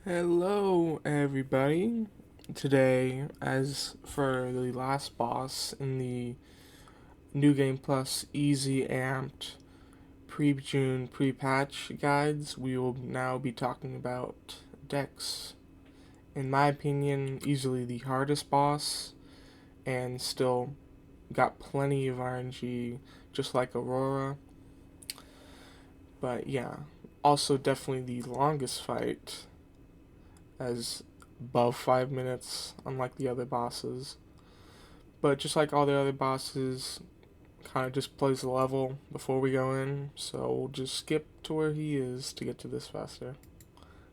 Hello, everybody. Today, as for the last boss in the New Game Plus Easy Amped pre-June pre-patch guides, we will now be talking about Dex. In my opinion, easily the hardest boss, and still got plenty of RNG, just like Aurora. But yeah, also definitely the longest fight, as above 5 minutes, unlike the other bosses. But just like all the other bosses, kind of just plays the level before we go in, so we'll just skip to where he is to get to this faster,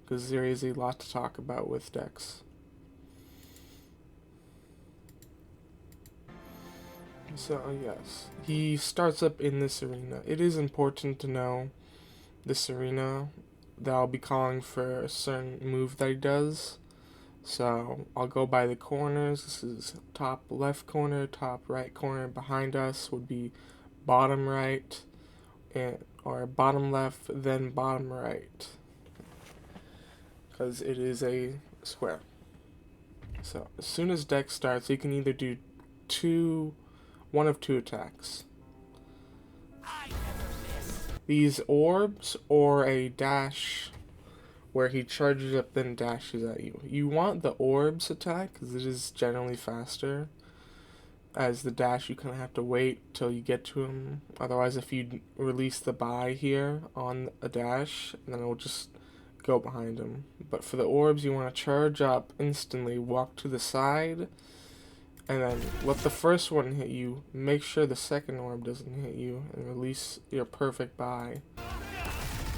because there is a lot to talk about with Dex. So yes, he starts up in this arena. It is important to know this arena that I'll be calling for a certain move that he does. So I'll go by the corners. This is top left corner, top right corner. Behind us would be bottom right, or bottom left, then bottom right, because it is a square. So as soon as Dex starts, you can either do one of two attacks. These orbs or a dash where he charges up then dashes at you. You want the orbs attack because it is generally faster. As the dash, you kind of have to wait till you get to him. Otherwise, if you release the buy here on a dash, then it will just go behind him. But for the orbs, you want to charge up instantly, walk to the side, and then let the first one hit you. Make sure the second orb doesn't hit you, and release your perfect buy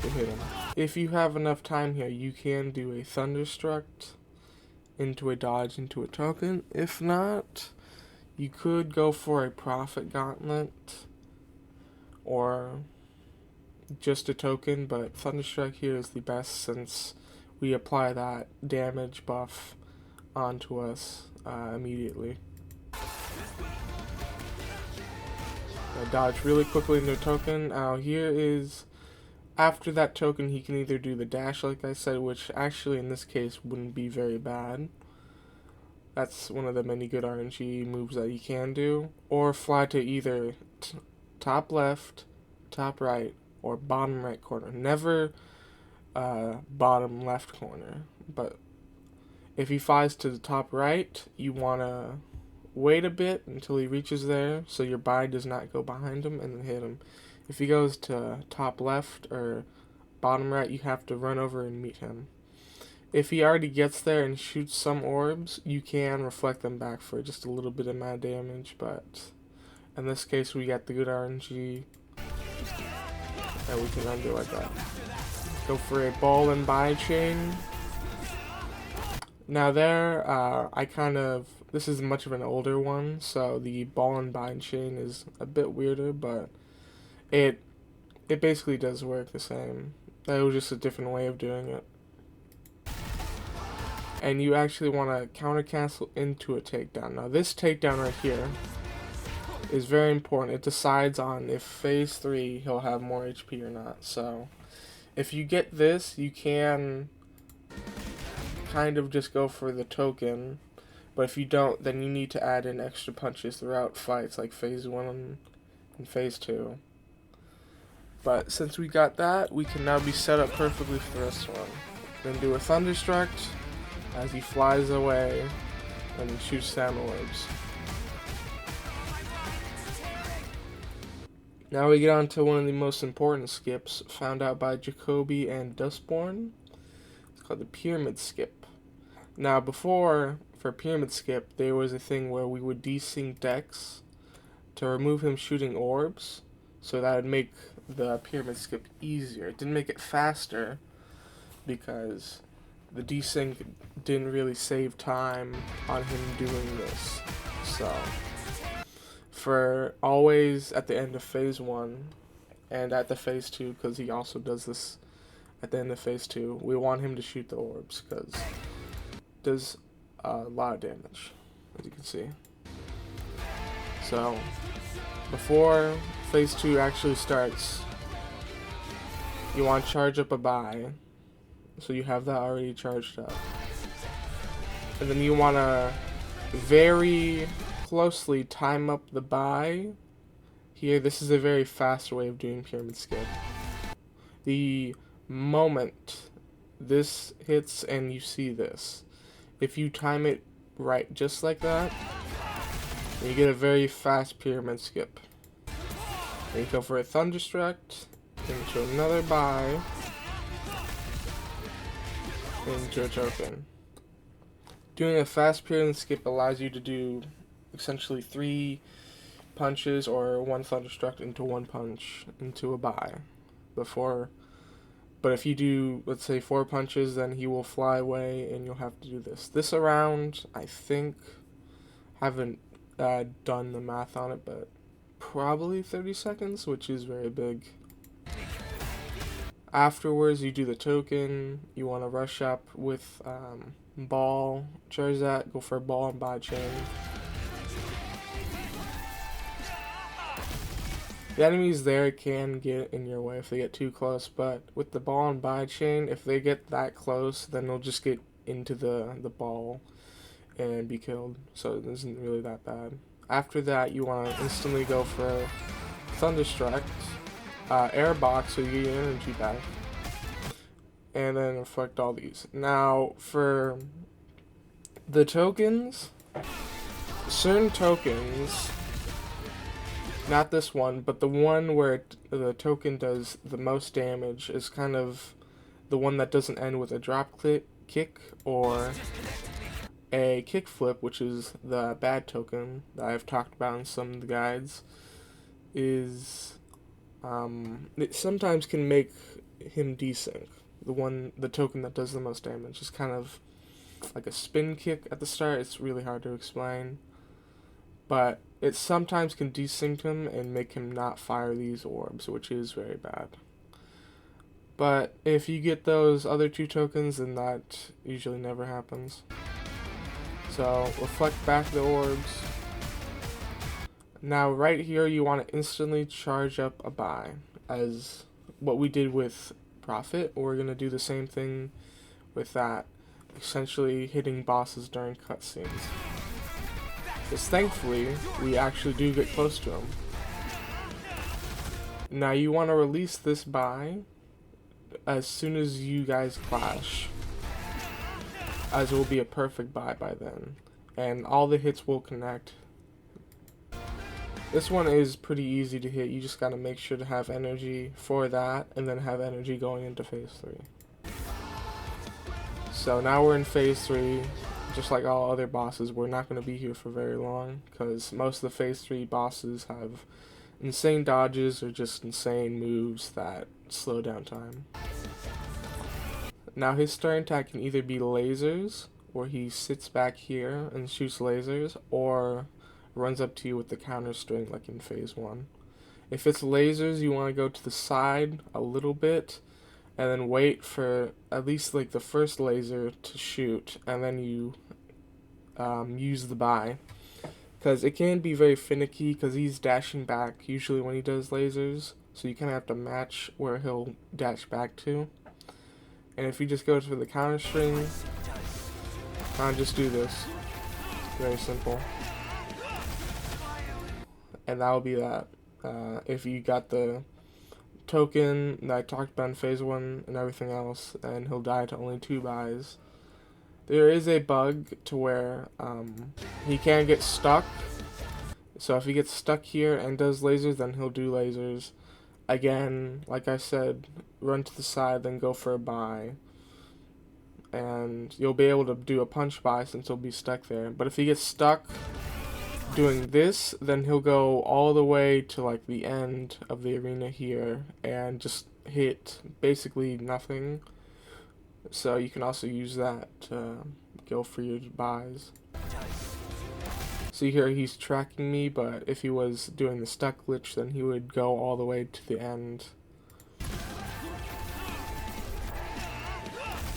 to hit him. If you have enough time here, you can do a Thunderstruck into a dodge into a token. If not, you could go for a Prophet Gauntlet or just a token, but Thunderstruck here is the best since we apply that damage buff onto us immediately. Dodge really quickly into a token. Now here is, after that token, he can either do the dash like I said, which actually in this case wouldn't be very bad. That's one of the many good RNG moves that you can do. Or fly to either top left, top right, or bottom right corner. Never bottom left corner. But if he flies to the top right, you want to wait a bit until he reaches there so your buy does not go behind him and then hit him. If he goes to top left or bottom right, you have to run over and meet him. If he already gets there and shoots some orbs, you can reflect them back for just a little bit of mad damage, but in this case we got the good RNG and we can undo like that. Go for a ball and buy chain. Now there, this is much of an older one, so the ball and bind chain is a bit weirder, but it basically does work the same. That was just a different way of doing it. And you actually want to counter cancel into a takedown. Now this takedown right here is very important. It decides on if phase 3 he'll have more HP or not. So if you get this, you can kind of just go for the token, but if you don't, then you need to add in extra punches throughout fights like phase 1 and phase 2. But since we got that, we can now be set up perfectly for this one. Then do a Thunderstruck as he flies away and shoots Sam orbs. Now we get on to one of the most important skips found out by Jacoby and Dustborn. It's called the Pyramid Skip. Now before, for Pyramid Skip, there was a thing where we would desync Dex to remove him shooting orbs, so that would make the Pyramid Skip easier. It didn't make it faster, because the desync didn't really save time on him doing this. So for always at the end of phase 1 and at the phase 2, because he also does this at the end of phase 2, we want him to shoot the orbs because it does a lot of damage, as you can see. So before phase 2 actually starts, you want to charge up a buy So you have that already charged up. And then you want to very closely time up the buy. Here, this is a very fast way of doing pyramid skip. The moment this hits and you see this, if you time it right just like that, you get a very fast pyramid skip. Then you go for a thunderstruct into another buy into a token. Doing a fast pyramid skip allows you to do essentially 3 punches or 1 thunderstruct into 1 punch into a buy before. But if you do, let's say, 4 punches, then he will fly away and you'll have to do this. This around, I think, haven't done the math on it, but probably 30 seconds, which is very big. Afterwards, you do the token. You want to rush up with ball, charge that, go for a ball and buy chain. The enemies there can get in your way if they get too close, but with the ball and buy chain, if they get that close, then they'll just get into the ball and be killed, so it isn't really that bad. After that, you want to instantly go for Thunderstruck, Airbox, so you get your energy back, and then reflect all these. Now, for the tokens, certain tokens, not this one, but the one where the token does the most damage is kind of the one that doesn't end with a drop kick or a kick flip, which is the bad token that I've talked about in some of the guides. It sometimes can make him desync. The token that does the most damage is kind of like a spin kick at the start. It's really hard to explain, but it sometimes can desync him and make him not fire these orbs, which is very bad. But if you get those other 2 tokens, then that usually never happens. So reflect back the orbs. Now right here you want to instantly charge up a buy, as what we did with Prophet. We're going to do the same thing with that, essentially hitting bosses during cutscenes. Because thankfully, we actually do get close to him. Now you want to release this buy as soon as you guys clash, as it will be a perfect buy by then, and all the hits will connect. This one is pretty easy to hit. You just gotta make sure to have energy for that, and then have energy going into phase 3. So now we're in phase 3. Just like all other bosses, we're not going to be here for very long, because most of the phase 3 bosses have insane dodges or just insane moves that slow down time. Now his starting attack can either be lasers, where he sits back here and shoots lasers, or runs up to you with the counter string like in phase 1. If it's lasers, you want to go to the side a little bit, and then wait for at least like the first laser to shoot, and then you use the buy, because it can be very finicky because he's dashing back usually when he does lasers, so you kind of have to match where he'll dash back to. And if you just go for the counter string, just do this. Very simple. And that'll be that. If you got the token that I talked about in phase 1 and everything else, and he'll die to only 2 buys. There is a bug to where he can get stuck. So if he gets stuck here and does lasers, then he'll do lasers. Again, like I said, run to the side, then go for a buy. And you'll be able to do a punch buy since he'll be stuck there. But if he gets stuck doing this, then he'll go all the way to like the end of the arena here and just hit basically nothing. So you can also use that to go for your buys. See here, he's tracking me, but if he was doing the stuck glitch, then he would go all the way to the end.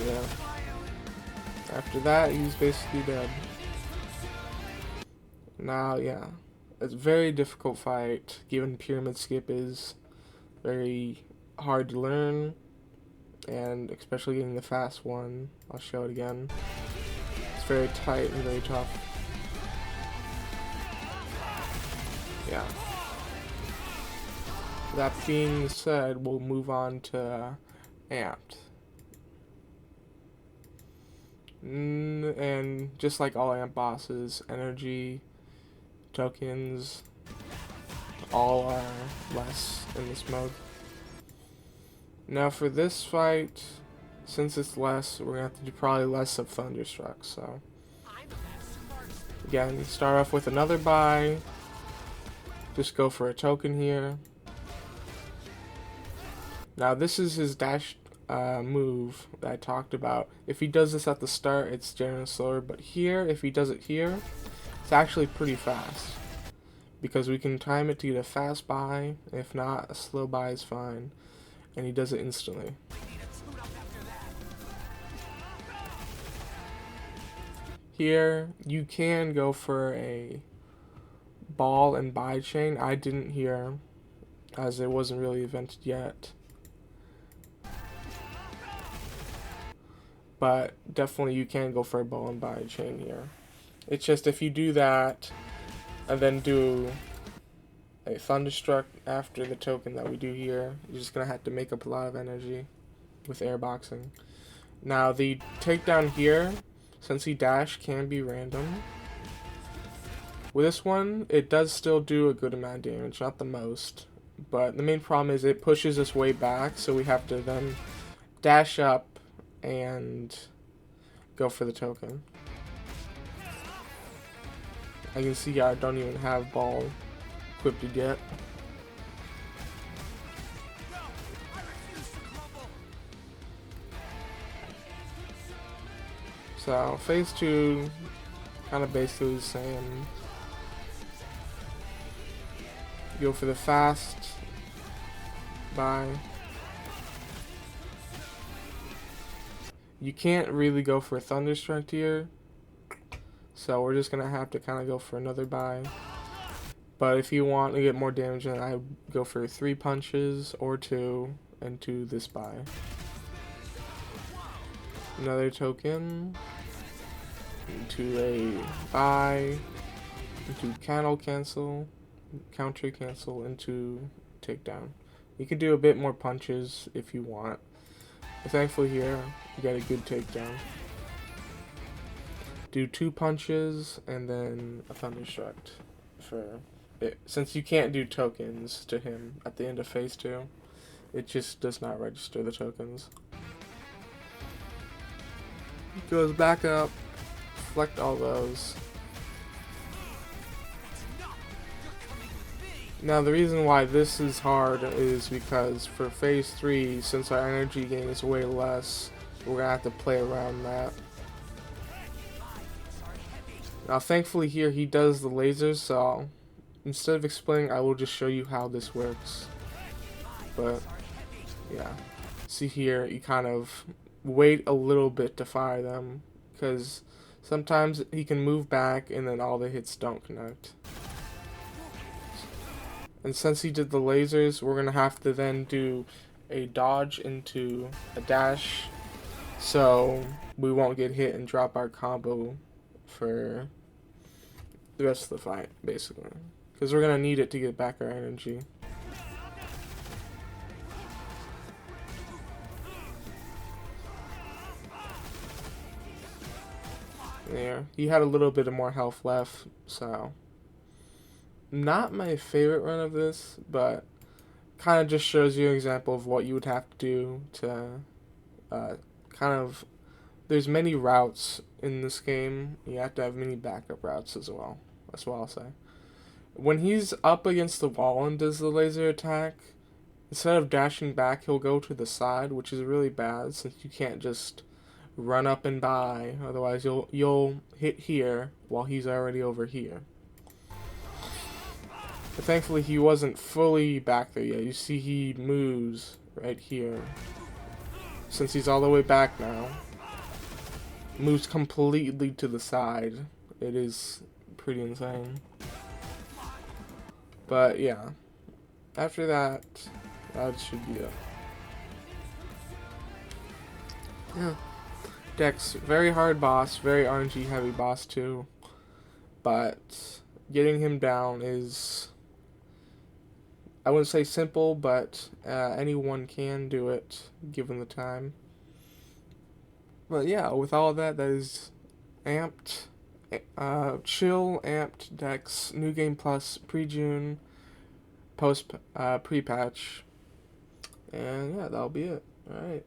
Yeah. After that, he's basically dead. Now, yeah, it's a very difficult fight, given Pyramid Skip is very hard to learn, and especially getting the fast one. I'll show it again. It's very tight and very tough. Yeah. That being said, we'll move on to amped. And just like all amp bosses, energy, tokens, all are less in this mode. Now for this fight, since it's less, we're gonna have to do probably less of Thunderstruck, so. Again, start off with another buy. Just go for a token here. Now this is his dash move that I talked about. If he does this at the start, it's generally slower, but here, if he does it here, it's actually pretty fast. Because we can time it to get a fast buy. If not, a slow buy is fine. And he does it instantly. Here, you can go for a ball and buy chain. I didn't here, as it wasn't really invented yet. But definitely you can go for a ball and buy chain here. It's just if you do that, and then do a Thunderstruck after the token that we do here, you're just going to have to make up a lot of energy with airboxing. Now the takedown here, since he dash, can be random. With this one, it does still do a good amount of damage, not the most. But the main problem is it pushes us way back, so we have to then dash up and go for the token. I can see I don't even have ball equipped yet. So phase 2, kind of basically the same. Go for the fast buy. You can't really go for a Thunderstruck here, so we're just gonna have to kind of go for another buy. But if you want to get more damage, then I go for 3 punches or 2 into this buy. Another token into a buy, into counter cancel into takedown. You can do a bit more punches if you want. But thankfully here, you got a good takedown. Do 2 punches and then a Thunderstruck for it. Since you can't do tokens to him at the end of phase 2, it just does not register the tokens. Goes back up, deflect all those. Now the reason why this is hard is because for phase 3, since our energy gain is way less, we're gonna have to play around that. Now thankfully here he does the lasers, so instead of explaining, I will just show you how this works. But yeah, see here, you kind of wait a little bit to fire them, because sometimes he can move back and then all the hits don't connect. And since he did the lasers, we're gonna have to then do a dodge into a dash, so we won't get hit and drop our combo for the rest of the fight, basically. Because we're gonna need it to get back our energy. There, he had a little bit of more health left, so not my favorite run of this, but kind of just shows you an example of what you would have to do to kind of, there's many routes in this game. You have to have many backup routes as well. That's what I'll say. When he's up against the wall and does the laser attack, instead of dashing back, he'll go to the side, which is really bad since you can't just run up and by. Otherwise, you'll hit here while he's already over here. But thankfully, he wasn't fully back there yet. You see he moves right here. Since he's all the way back now, moves completely to the side. It is pretty insane. But yeah, after that, that should be it. yeah, Dex, very hard boss, very RNG heavy boss too, but getting him down is, I wouldn't say simple, but anyone can do it given the time. But yeah, with all of that, that is amped, chill, amped Dex, New Game Plus, pre-June, post pre-patch, and yeah, that'll be it. All right.